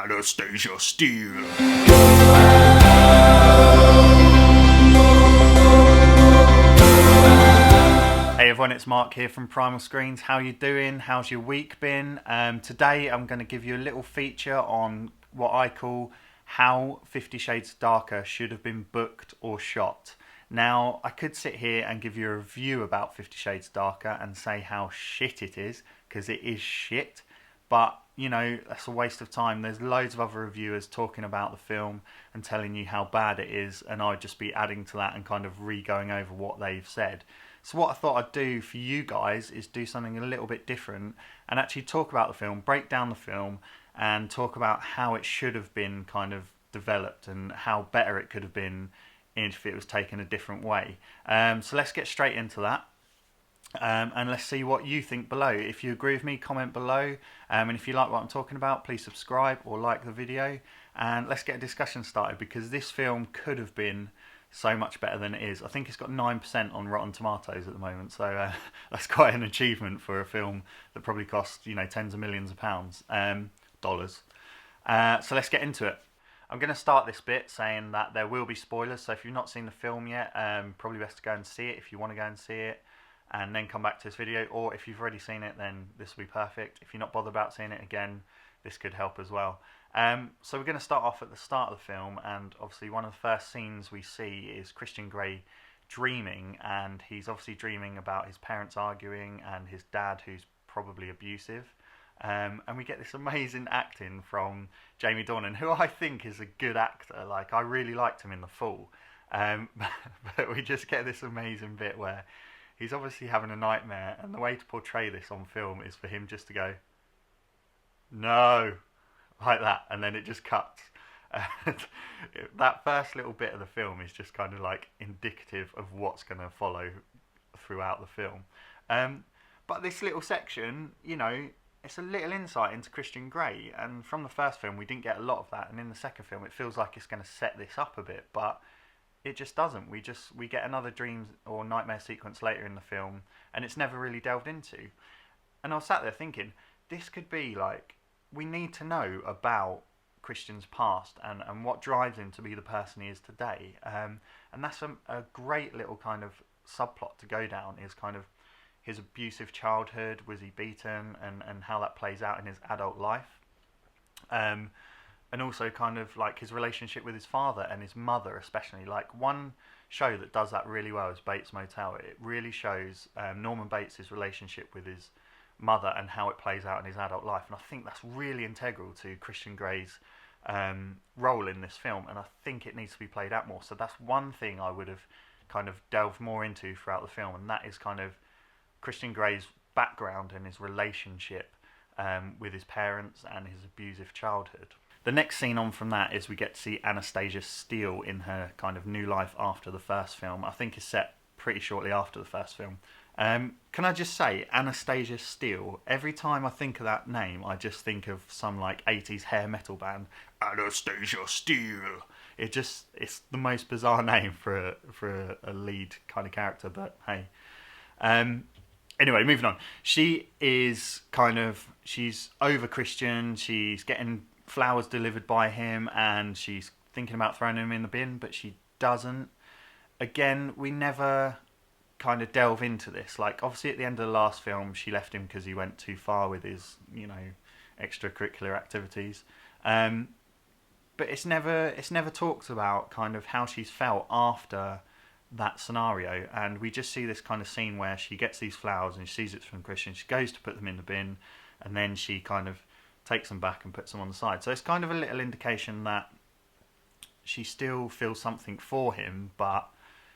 Anastasia Steele. Hey everyone, it's Mark here from Primal Screens. How you doing? How's your week been? Today I'm going to give you a little feature on what I call how 50 Shades Darker should have been booked or shot. Now, I could sit here and give you a review about 50 Shades Darker and say how shit it is, because it is shit, but, you know, that's a waste of time. There's loads of other reviewers talking about the film and telling you how bad it is, and I'd just be adding to that and kind of re-going over what they've said. So what I thought I'd do for you guys is do something a little bit different and actually talk about the film, break down the film, and talk about how it should have been kind of developed and how better it could have been if it was taken a different way. So let's get straight into that. And let's see what you think below. If you agree with me, comment below. And if you like what I'm talking about, please subscribe or like the video. And let's get a discussion started, because this film could have been so much better than it is. I think it's got 9% on Rotten Tomatoes at the moment, so that's quite an achievement for a film that probably cost, you know, tens of millions of pounds, dollars. So let's get into it. I'm going to start this bit saying that there will be spoilers, so if you've not seen the film yet, probably best to go and see it if you want to go and see it, and then come back to this video. Or if you've already seen it, then this will be perfect. If you're not bothered about seeing it again, this could help as well. So we're going to start off at the start of the film, and obviously one of the first scenes we see is Christian Grey dreaming, and he's obviously dreaming about his parents arguing and his dad who's probably abusive. And we get this amazing acting from Jamie Dornan, who I think is a good actor. Like, I really liked him in The Fall. But we just get this amazing bit where he's obviously having a nightmare, and the way to portray this on film is for him just to go, "No," like that, and then it just cuts. That first little bit of the film is just kind of like indicative of what's going to follow throughout the film. But this little section, you know, it's a little insight into Christian Grey, and from the first film we didn't get a lot of that, and in the second film it feels like it's going to set this up a bit, but it just doesn't. We get another dream or nightmare sequence later in the film, and it's never really delved into. And I was sat there thinking, this could be like, we need to know about Christian's past and what drives him to be the person he is today. And that's a great little kind of subplot to go down, is kind of his abusive childhood, was he beaten, and how that plays out in his adult life. And also kind of like his relationship with his father and his mother especially. Like, one show that does that really well is Bates Motel. It really shows Norman Bates' relationship with his mother and how it plays out in his adult life, and I think that's really integral to Christian Grey's role in this film, and I think it needs to be played out more. So that's one thing I would have kind of delved more into throughout the film, and that is kind of Christian Grey's background and his relationship with his parents and his abusive childhood. The next scene on from that is we get to see Anastasia Steele in her kind of new life after the first film. I think it's set pretty shortly after the first film. Can I just say, Anastasia Steele, every time I think of that name, I just think of some like 80s hair metal band. Anastasia Steele. It's the most bizarre name for a lead kind of character, but hey. Anyway, moving on. She's over Christian, she's getting flowers delivered by him, and she's thinking about throwing him in the bin, but she doesn't. Again, we never kind of delve into this. Like, obviously at the end of the last film she left him because he went too far with his, you know, extracurricular activities, but it's never talked about kind of how she's felt after that scenario. And we just see this kind of scene where she gets these flowers and she sees it's from Christian, she goes to put them in the bin, and then she kind of takes them back and puts them on the side. So it's kind of a little indication that she still feels something for him, but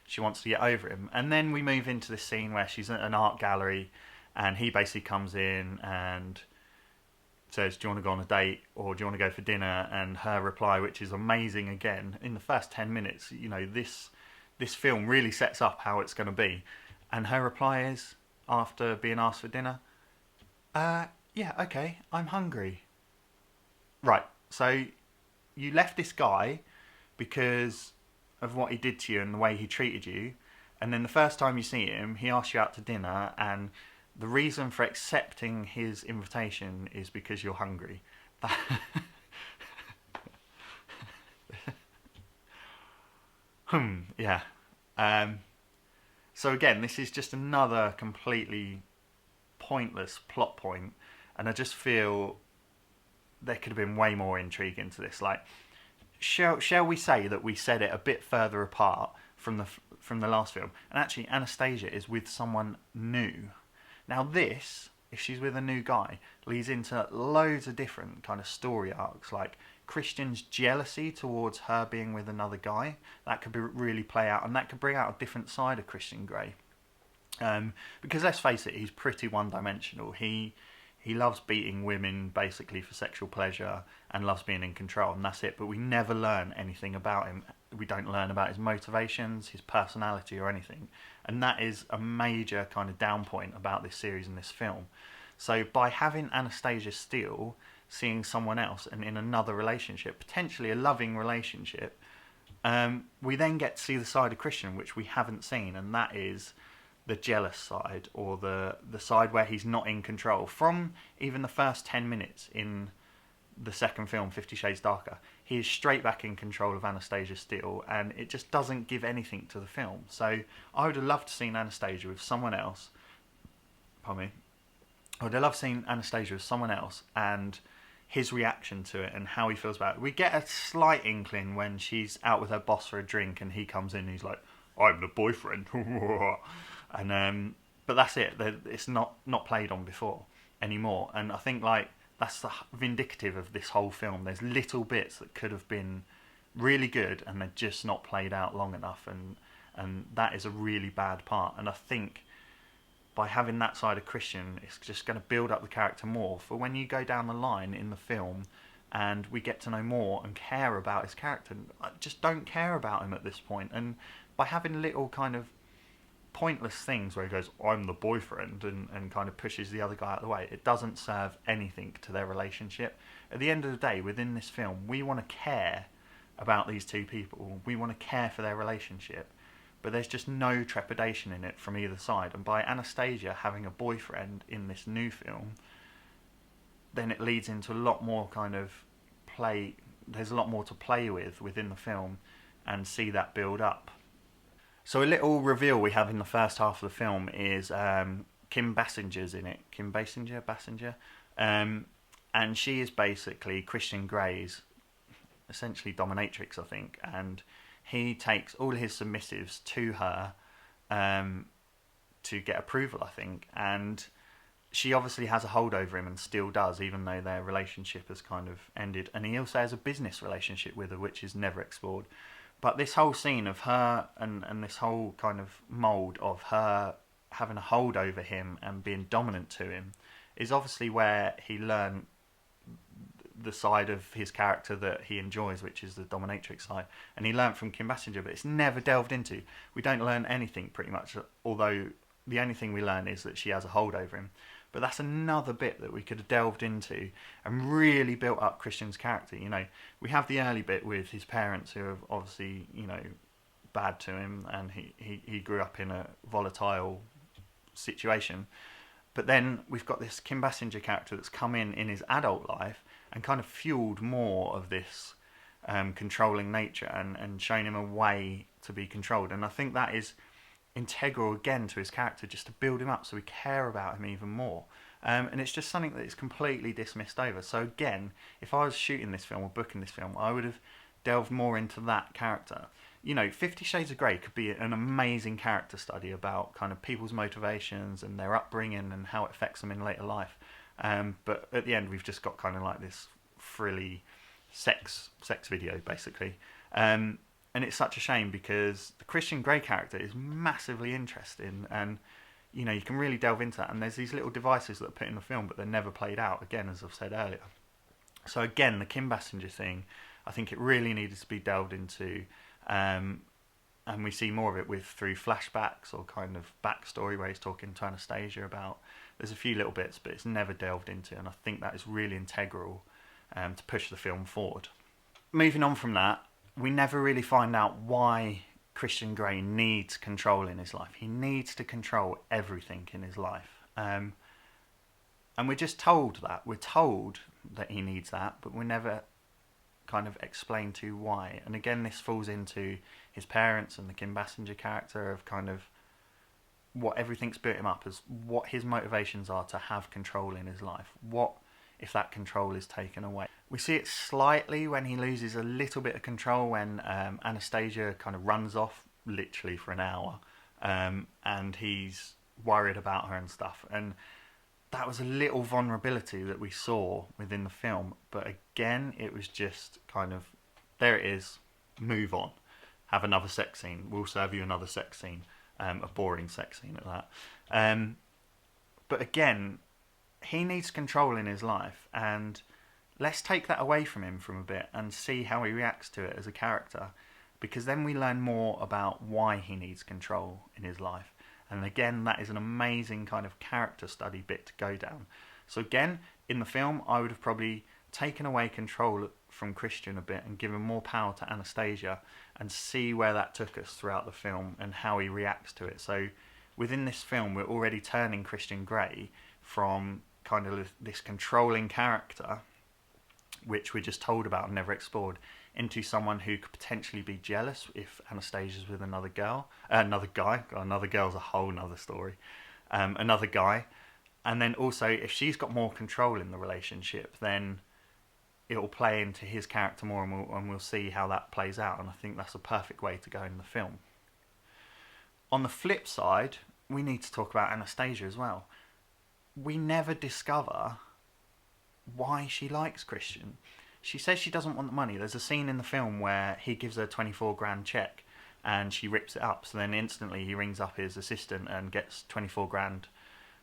she wants to get over him. And then we move into this scene where she's at an art gallery, and he basically comes in and says, "Do you want to go on a date, or do you want to go for dinner?" And her reply, which is amazing again, in the first 10 minutes, you know, this film really sets up how it's going to be. And her reply is, after being asked for dinner, "Yeah, okay, I'm hungry." Right, so you left this guy because of what he did to you and the way he treated you, and then the first time you see him, he asks you out to dinner, and the reason for accepting his invitation is because you're hungry. Yeah. Um, so again, this is just another completely pointless plot point, and I just feel there could have been way more intrigue into this. Like, shall we say that we set it a bit further apart from the last film, and actually Anastasia is with someone new. Now this, if she's with a new guy, leads into loads of different kind of story arcs, like Christian's jealousy towards her being with another guy. That could really play out, and that could bring out a different side of Christian Grey. Because let's face it, he's pretty one-dimensional. He loves beating women basically for sexual pleasure and loves being in control, and that's it. But we never learn anything about him. We don't learn about his motivations, his personality, or anything. And that is a major kind of down point about this series and this film. So by having Anastasia Steele seeing someone else and in another relationship, potentially a loving relationship, we then get to see the side of Christian which we haven't seen, and that is the jealous side, or the side where he's not in control. From even the first 10 minutes in the second film, 50 Shades Darker, he is straight back in control of Anastasia Steele, and it just doesn't give anything to the film. So I would have loved to seen Anastasia with someone else. Pardon me. I would have loved seeing Anastasia with someone else, and his reaction to it and how he feels about it. We get a slight inkling when she's out with her boss for a drink and he comes in and he's like, I'm the boyfriend. And but that's it. It's not played on before anymore. And I think like that's the vindicative of this whole film. There's little bits that could have been really good and they're just not played out long enough, and that is a really bad part. And I think by having that side of Christian, it's just going to build up the character more for when you go down the line in the film and we get to know more and care about his character. I just don't care about him at this point. And by having little kind of pointless things where he goes, I'm the boyfriend, and kind of pushes the other guy out of the way, it doesn't serve anything to their relationship. At the end of the day, within this film, we want to care about these two people. We want to care for their relationship. But there's just no trepidation in it from either side. And by Anastasia having a boyfriend in this new film, then it leads into a lot more kind of play. There's a lot more to play with within the film and see that build up. So a little reveal we have in the first half of the film is Kim Basinger's in it. Kim Basinger. And she is basically Christian Grey's essentially dominatrix, I think. And he takes all his submissives to her to get approval, I think. And she obviously has a hold over him and still does, even though their relationship has kind of ended. And he also has a business relationship with her, which is never explored. But this whole scene of her and this whole kind of mould of her having a hold over him and being dominant to him is obviously where he learned the side of his character that he enjoys, which is the dominatrix side. And he learned from Kim Basinger, but it's never delved into. We don't learn anything pretty much, although the only thing we learn is that she has a hold over him. But that's another bit that we could have delved into and really built up Christian's character. You know, we have the early bit with his parents who are obviously, you know, bad to him, and he grew up in a volatile situation. But then we've got this Kim Basinger character that's come in his adult life and kind of fueled more of this controlling nature and shown him a way to be controlled. And I think that is integral again to his character, just to build him up so we care about him even more. And it's just something that is completely dismissed over. So again, if I was shooting this film or booking this film, I would have delved more into that character. You know, 50 Shades of Grey could be an amazing character study about kind of people's motivations and their upbringing and how it affects them in later life. But at the end, we've just got kind of like this frilly sex video, basically. And it's such a shame because the Christian Grey character is massively interesting, and you know, you can really delve into that. And there's these little devices that are put in the film, but they're never played out, again, as I've said earlier. So again, the Kim Basinger thing, I think it really needed to be delved into, and we see more of it through flashbacks or kind of backstory where he's talking to Anastasia about. There's a few little bits, but it's never delved into, and I think that is really integral to push the film forward. Moving on from that, we never really find out why Christian Grey needs control in his life. He needs to control everything in his life. And we're just told that. We're told that he needs that, but we're never kind of explain to why. And again, this falls into his parents and the Kim Basinger character of kind of what everything's built him up as, what his motivations are to have control in his life. What if that control is taken away? We see it slightly when he loses a little bit of control when Anastasia kind of runs off literally for an hour, and he's worried about her and stuff. And that was a little vulnerability that we saw within the film. But again, it was just kind of, there it is, move on. Have another sex scene. We'll serve you another sex scene. A boring sex scene at that. But again, he needs control in his life, and let's take that away from him from a bit and see how he reacts to it as a character, because then we learn more about why he needs control in his life. And again, that is an amazing kind of character study bit to go down. So again, in the film, I would have probably taken away control from Christian a bit and given more power to Anastasia, and see where that took us throughout the film and how he reacts to it. So within this film, we're already turning Christian Grey from kind of this controlling character, which we're just told about and never explored, into someone who could potentially be jealous if Anastasia's with another girl, another guy. Another girl's a whole nother story. Another guy. And then also, if she's got more control in the relationship, then it'll play into his character more, and we'll see how that plays out. And I think that's a perfect way to go in the film. On the flip side, we need to talk about Anastasia as well. We never discover why she likes Christian. She says she doesn't want the money. There's a scene in the film where he gives her a 24 grand check and she rips it up. So then instantly he rings up his assistant and gets 24 grand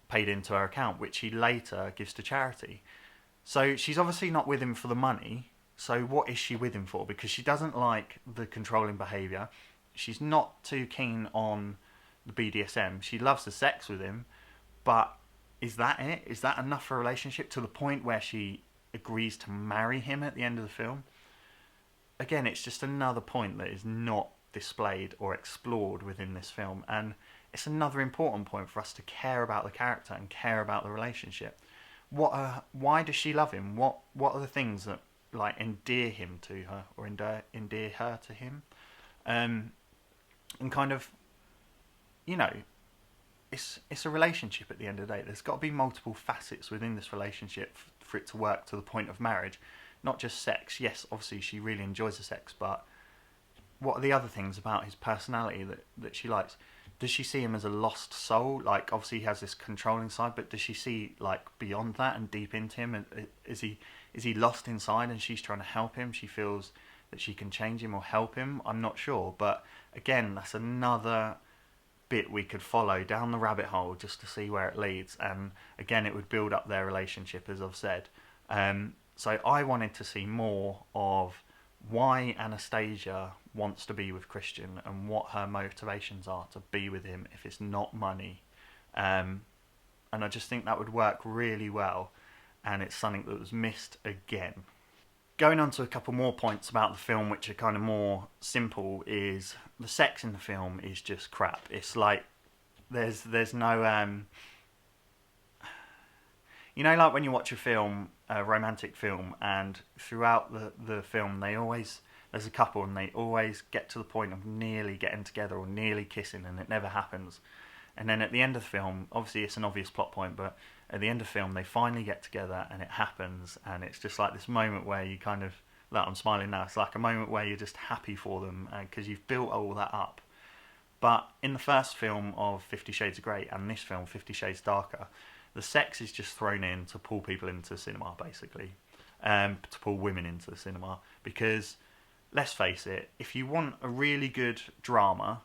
paid into her account, which he later gives to charity. So she's obviously not with him for the money. So what is she with him for? Because she doesn't like the controlling behaviour. She's not too keen on the BDSM. She loves the sex with him, but is that it? Is that enough for a relationship to the point where she agrees to marry him at the end of the film? Again, it's just another point that is not displayed or explored within this film, and it's another important point for us to care about the character and care about the relationship. Why does she love him? What are the things that like endear him to her, or endear her to him? And kind of, you know, it's a relationship at the end of the day. There's got to be multiple facets within this relationship for it to work to the point of marriage, not just sex. Yes, obviously she really enjoys the sex, but what are the other things about his personality that she likes? Does she see him as a lost soul? Like, obviously he has this controlling side, but does she see like beyond that and deep into him? And is he lost inside and she's trying to help him? She feels that she can change him or help him. I'm not sure, but again, that's another bit we could follow down the rabbit hole just to see where it leads. And again, it would build up their relationship, as I've said. So I wanted to see more of why Anastasia wants to be with Christian and what her motivations are to be with him if it's not money. And I just think that would work really well, and it's something that was missed again. Going on to a couple more points about the film which are kind of more simple, is the sex in the film is just crap. It's like there's no you know, like when you watch a film, a romantic film, and throughout the film there's a couple and they always get to the point of nearly getting together or nearly kissing, and it never happens. And then at the end of the film, obviously it's an obvious plot point, but at the end of the film they finally get together and it happens, and it's just like this moment where you kind of, like, I'm smiling now, it's like a moment where you're just happy for them because you've built all that up. But in the first film of 50 Shades of Grey and this film, 50 Shades Darker, the sex is just thrown in to pull people into the cinema, basically. To pull women into the cinema. Because, let's face it, if you want a really good drama,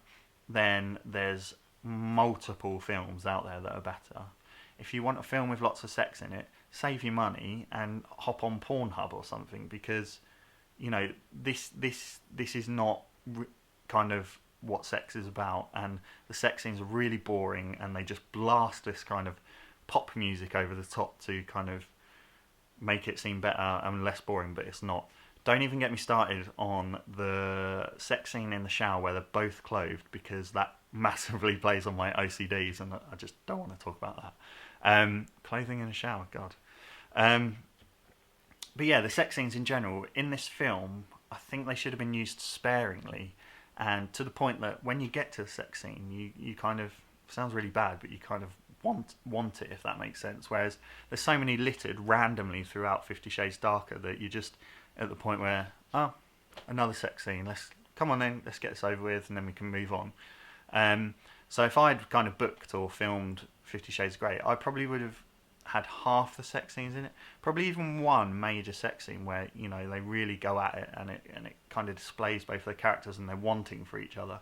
then there's multiple films out there that are better. If you want a film with lots of sex in it, save your money and hop on Pornhub or something, because, you know, this is not kind of what sex is about, and the sex scenes are really boring, and they just blast this kind of pop music over the top to kind of make it seem better and less boring, but it's not. Don't even get me started on the sex scene in the shower where they're both clothed, because that massively plays on my OCDs and I just don't want to talk about that. Clothing in a shower, God. But yeah, the sex scenes in general in this film, I think they should have been used sparingly, and to the point that when you get to the sex scene, you kind of, sounds really bad, but you kind of want it, if that makes sense. Whereas there's so many littered randomly throughout 50 Shades Darker that you're just at the point where, oh, another sex scene. Come on then, let's get this over with, and then we can move on. So if I'd kind of booked or filmed 50 Shades of Grey, I probably would have had half the sex scenes in it. Probably even one major sex scene where, you know, they really go at it, and it kind of displays both their characters and their wanting for each other.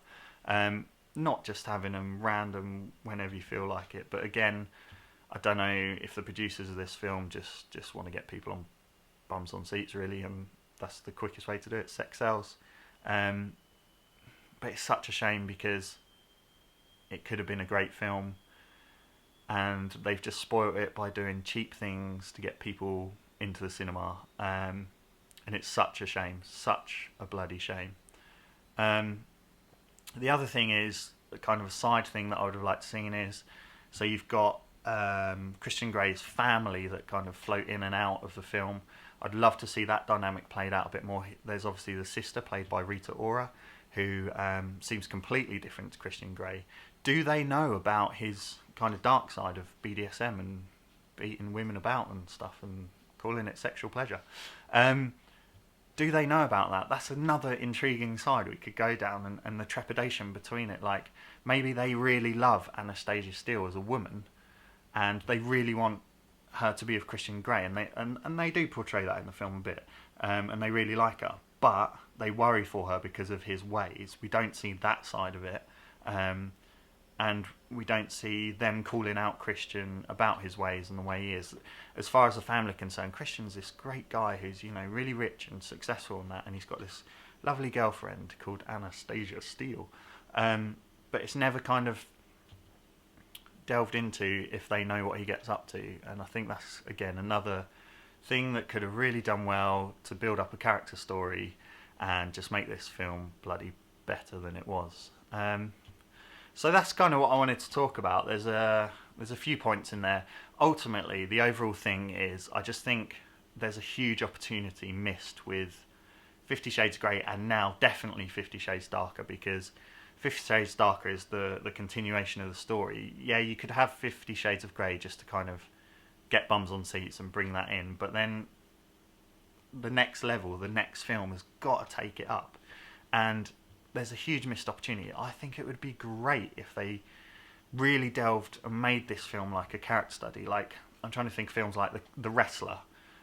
Not just having them random whenever you feel like it. But again, I don't know if the producers of this film just want to get people on bums on seats, really, and that's the quickest way to do it. Sex sells. But it's such a shame because it could have been a great film, and they've just spoiled it by doing cheap things to get people into the cinema. And it's such a shame, such a bloody shame. The other thing is, kind of a side thing that I would have liked to see is, so you've got Christian Grey's family that kind of float in and out of the film. I'd love to see that dynamic played out a bit more. There's obviously the sister, played by Rita Ora, who seems completely different to Christian Grey. Do they know about his kind of dark side of BDSM and beating women about and stuff and calling it sexual pleasure? Do they know about that? That's another intriguing side we could go down, and the trepidation between it. Like, maybe they really love Anastasia Steele as a woman, and they really want her to be of Christian Grey, and they do portray that in the film a bit, and they really like her, but they worry for her because of his ways. We don't see that side of it, and we don't see them calling out Christian about his ways and the way he is. As far as the family are concerned, Christian's this great guy who's, you know, really rich and successful and that, and he's got this lovely girlfriend called Anastasia Steele. But it's never kind of delved into if they know what he gets up to, and I think that's, again, another thing that could have really done well to build up a character story and just make this film bloody better than it was. So that's kind of what I wanted to talk about. There's a few points in there. Ultimately, the overall thing is, I just think there's a huge opportunity missed with 50 Shades of Grey, and now definitely 50 Shades Darker, because 50 Shades Darker is the continuation of the story. Yeah, you could have 50 Shades of Grey just to kind of get bums on seats and bring that in, but then the next level, the next film, has got to take it up. And there's a huge missed opportunity. I think it would be great if they really delved and made this film like a character study. Like, I'm trying to think of films like The Wrestler.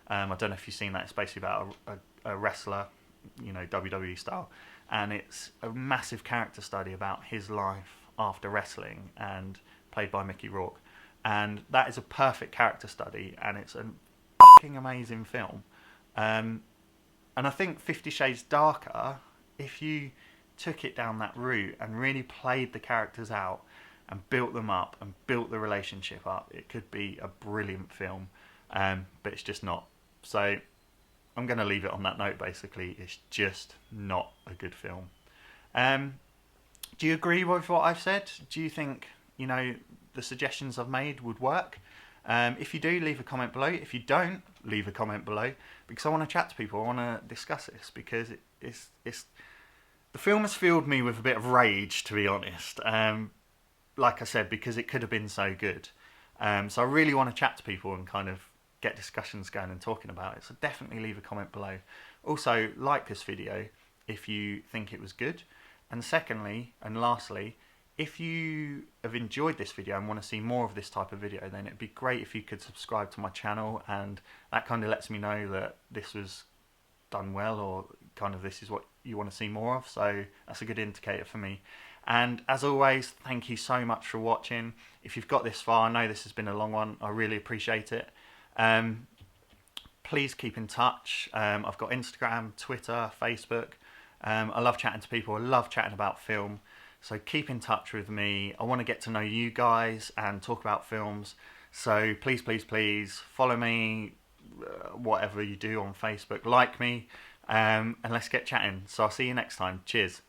I don't know if you've seen that. It's basically about a wrestler, you know, WWE style, and it's a massive character study about his life after wrestling, and played by Mickey Rourke. And that is a perfect character study, and it's a fucking amazing film. And I think 50 Shades Darker, if you took it down that route and really played the characters out and built them up and built the relationship up, it could be a brilliant film. But it's just not. So I'm going to leave it on that note, basically. It's just not a good film. Do you agree with what I've said? Do you think, you know, the suggestions I've made would work? If you do, leave a comment below. If you don't, leave a comment below, because I want to chat to people. I want to discuss this, because it's the film has filled me with a bit of rage, to be honest. Like I said, because it could have been so good. So I really want to chat to people and kind of get discussions going and talking about it. So definitely leave a comment below. Also, like this video if you think it was good. And secondly, and lastly, if you have enjoyed this video and want to see more of this type of video, then it'd be great if you could subscribe to my channel, and that kind of lets me know that this was done well, or kind of this is what you want to see more of. So that's a good indicator for me. And as always, thank you so much for watching. If you've got this far, I know this has been a long one, I really appreciate it. Please keep in touch. I've got Instagram, Twitter, Facebook. I love chatting to people. I love chatting about film. So keep in touch with me. I want to get to know you guys and talk about films. So please, please, please follow me, whatever you do on Facebook. Like me, and let's get chatting. So I'll see you next time. Cheers.